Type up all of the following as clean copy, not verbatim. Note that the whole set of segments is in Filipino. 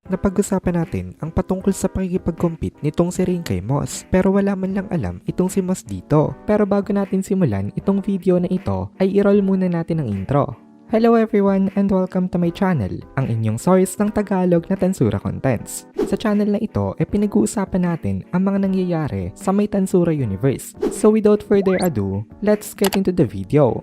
Napag-usapan natin ang patungkol sa pakikipag-compete nitong si Rain kay Moss, pero wala man lang alam itong si Moss dito. Pero bago natin simulan itong video na ito, ay i-roll muna natin ang intro. Hello everyone and welcome to my channel, ang inyong source ng Tagalog na Tansura Contents. Sa channel na ito ay pinag-uusapan natin ang mga nangyayari sa may Tansura universe. So without further ado, let's get into the video.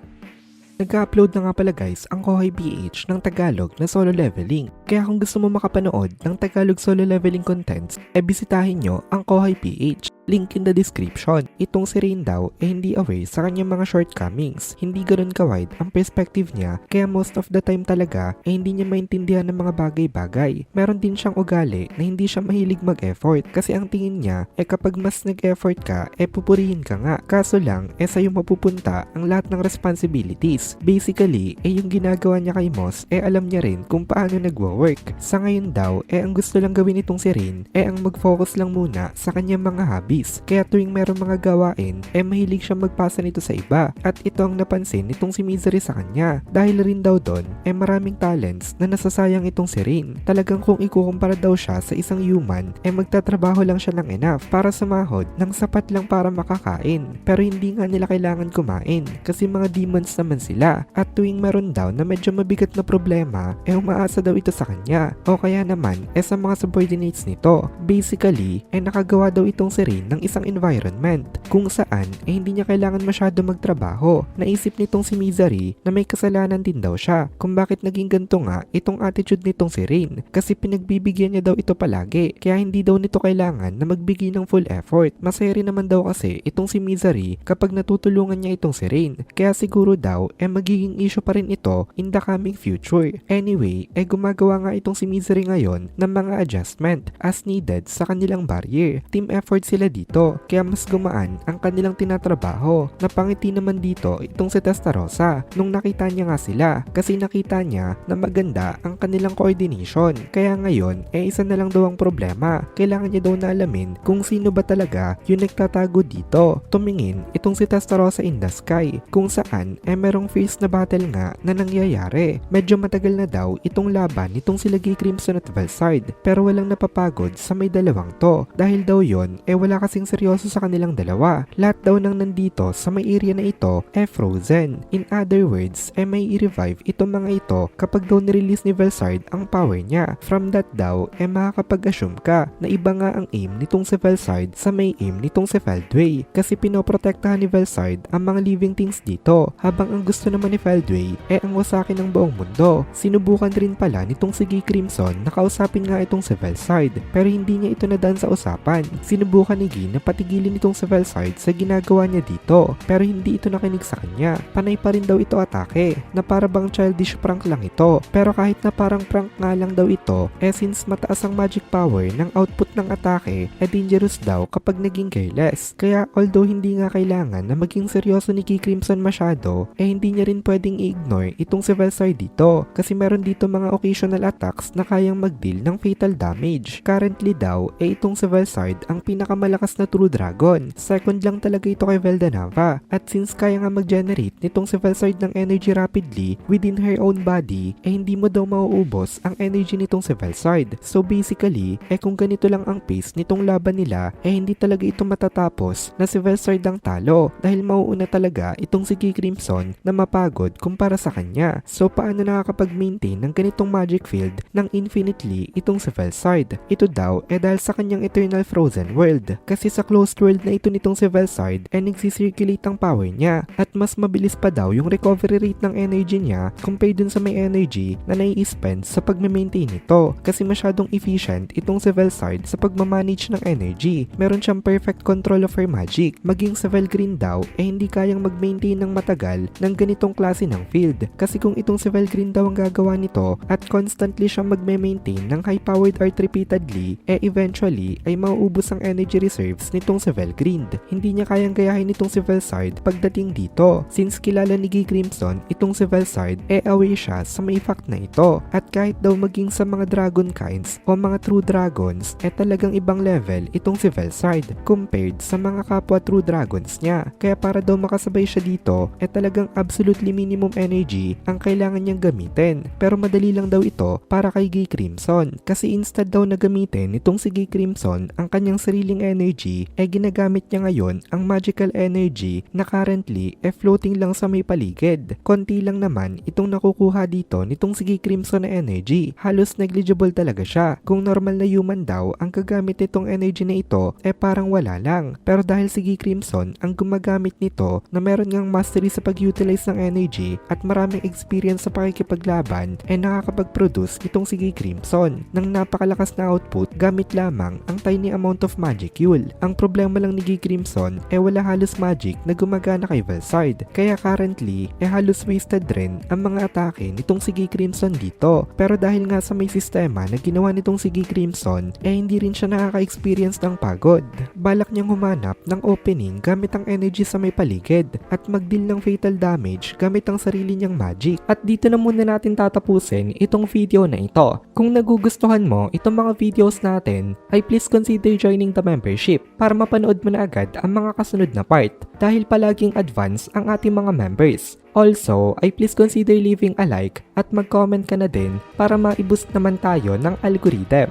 Nag-upload na nga pala guys ang Kohay PH ng Tagalog na solo leveling. Kaya kung gusto mo makapanood ng Tagalog solo leveling contents, bisitahin nyo ang Kohay PH. Link in the description. Itong si Rain daw hindi aware sa kanyang mga shortcomings. Hindi ganoon ka-wide ang perspective niya, kaya most of the time talaga hindi niya maintindihan ng mga bagay-bagay. Meron din siyang ugali na hindi siya mahilig mag-effort kasi ang tingin niya kapag mas nag-effort ka pupurihin ka nga. Kaso lang sa'yo mapupunta ang lahat ng responsibilities. Basically yung ginagawa niya kay Moss alam niya rin kung paano nagwo-work. Sa ngayon daw ang gusto lang gawin itong si Rain ang mag-focus lang muna sa kanyang mga hobby. Kaya tuwing meron mga gawain, mahilig siya magpasa nito sa iba. At ito ang napansin nitong si Misery sa kanya. Dahil rin daw doon, maraming talents na nasasayang itong si Rain. Talagang kung ikukumpara daw siya sa isang human, magtatrabaho lang siya ng enough para sumahod ng sapat lang para makakain. Pero hindi nga nila kailangan kumain kasi mga demons naman sila. At tuwing meron daw na medyo mabigat na problema, umaasa daw ito sa kanya. O kaya naman, sa mga subordinates nito. Basically, nakagawa daw itong si Rain ng isang environment kung saan hindi niya kailangan masyado magtrabaho. Naisip nitong si Misery na may kasalanan din daw siya kung bakit naging ganito nga itong attitude nitong si Rain kasi pinagbibigyan niya daw ito palagi kaya hindi daw nito kailangan na magbigay ng full effort. Masaya rin naman daw kasi itong si Misery kapag natutulungan niya itong si Rain kaya siguro daw magiging issue pa rin ito in the coming future. Anyway, gumagawa nga itong si Misery ngayon ng mga adjustment as needed sa kanilang barrier. Team effort sila dito kaya mas gumaan ang kanilang tinatrabaho. Napangiti naman dito itong si Testarossa nung nakita niya nga sila kasi nakita niya na maganda ang kanilang coordination. Kaya ngayon isa na lang daw ang problema. Kailangan niya daw na alamin kung sino ba talaga yung nagtatago dito. Tumingin itong si Testarossa in the sky kung saan merong fierce na battle nga na nangyayari. Medyo matagal na daw itong laban nitong sila Gay Crimson at Valsard pero walang napapagod sa may dalawang to dahil daw yon wala kasing seryoso sa kanilang dalawa. Lahat daw nang nandito sa may area na ito frozen. In other words, may i-revive itong mga ito kapag daw nirelease ni Valsard ang power niya. From that daw, makakapag-assume ka na iba nga ang aim nitong si Valsard sa may aim nitong si Feldway kasi pinoprotektahan ni Valsard ang mga living things dito habang ang gusto naman ni Feldway ang wasakin ng buong mundo. Sinubukan rin pala nitong si Gay Crimson na kausapin nga itong si Valsard pero hindi niya ito nadaan sa usapan. Sinubukan ni Gay na patigilin itong si Valsard sa ginagawa niya dito pero hindi ito nakinig sa kanya. Panay pa rin daw ito atake na para bang childish prank lang ito pero kahit na parang prank nga lang daw ito since mataas ang magic power ng output ng atake dangerous daw kapag naging careless. Kaya although hindi nga kailangan na maging seryoso ni Gay Crimson masyado hindi niya rin pwedeng i-ignore itong si Valsard dito kasi meron dito mga occasional attacks na kayang mag-deal ng fatal damage. Currently daw itong si Valsard ang pinakamalakas na true dragon. Second lang talaga ito kay Veldanava. At since kaya nga mag-generate nitong si Valsard ng energy rapidly within her own body, hindi mo daw mauubos ang energy nitong si Valsard. So basically, kung ganito lang ang pace nitong laban nila, hindi talaga ito matatapos na si Valsard ang talo dahil mauuna talaga itong si Gay Crimson na mapagod kumpara sa kanya. So paano nakakapag-maintain ng ganitong magic field ng infinitely itong si Valsard? Ito daw dahil sa kanyang eternal frozen world. Kasi sa closed world na ito nitong si Valsard nagsisirculate ang power niya at mas mabilis pa daw yung recovery rate ng energy niya compared dun sa may energy na nai-spend sa pagme-maintain nito kasi masyadong efficient itong si Valsard sa pagmamanage ng energy. Meron siyang perfect control of her magic. Maging sa Valgreen daw hindi kayang mag-maintain ng matagal ng ganitong klase ng field kasi kung itong si Valgreen daw ang gagawa nito at constantly siyang magme-maintain ng high-powered art repeatedly eventually ay mauubos ang energy reserve reserves nitong si Velgrind. Hindi niya kayang gayahin nitong si Velsard pagdating dito. Since kilala ni Gay Crimson itong si Velsard, away siya sa may fact na ito. At kahit daw maging sa mga dragon kinds o mga true dragons, talagang ibang level itong si Velsard compared sa mga kapwa true dragons niya. Kaya para daw makasabay siya dito, talagang absolutely minimum energy ang kailangan niyang gamitin. Pero madali lang daw ito para kay Gay Crimson. Kasi instead daw na gamitin nitong si Gay Crimson ang kanyang sariling energy, ginagamit niya ngayon ang magical energy na currently floating lang sa may paligid. Konti lang naman itong nakukuha dito nitong si Gay Crimson na energy. Halos negligible talaga siya. Kung normal na human daw ang gagamit nitong energy na ito, parang wala lang. Pero dahil si Gay Crimson ang gumagamit nito na meron ngang mastery sa pag-utilize ng energy at maraming experience sa pakikipaglaban, nakakapag-produce itong si Gay Crimson ng napakalakas na output gamit lamang ang tiny amount of magic fuel. Ang problema lang ni Gay Crimson wala halos magic na gumagana kay Velsard. Kaya currently halos wasted rin ang mga atake nitong si Gay Crimson dito. Pero dahil nga sa may sistema na ginawa nitong si Gay Crimson, hindi rin siya nakaka-experience ng pagod. Balak niyang humanap ng opening gamit ang energy sa may paligid at mag-deal ng fatal damage gamit ang sarili niyang magic. At dito na muna natin tatapusin itong video na ito. Kung nagugustuhan mo itong mga videos natin, ay please consider joining the membership para mapanood mo na agad ang mga kasunod na part dahil palaging advance ang ating mga members. Also, ay please consider leaving a like at mag-comment ka na din para ma-boost naman tayo ng algorithm.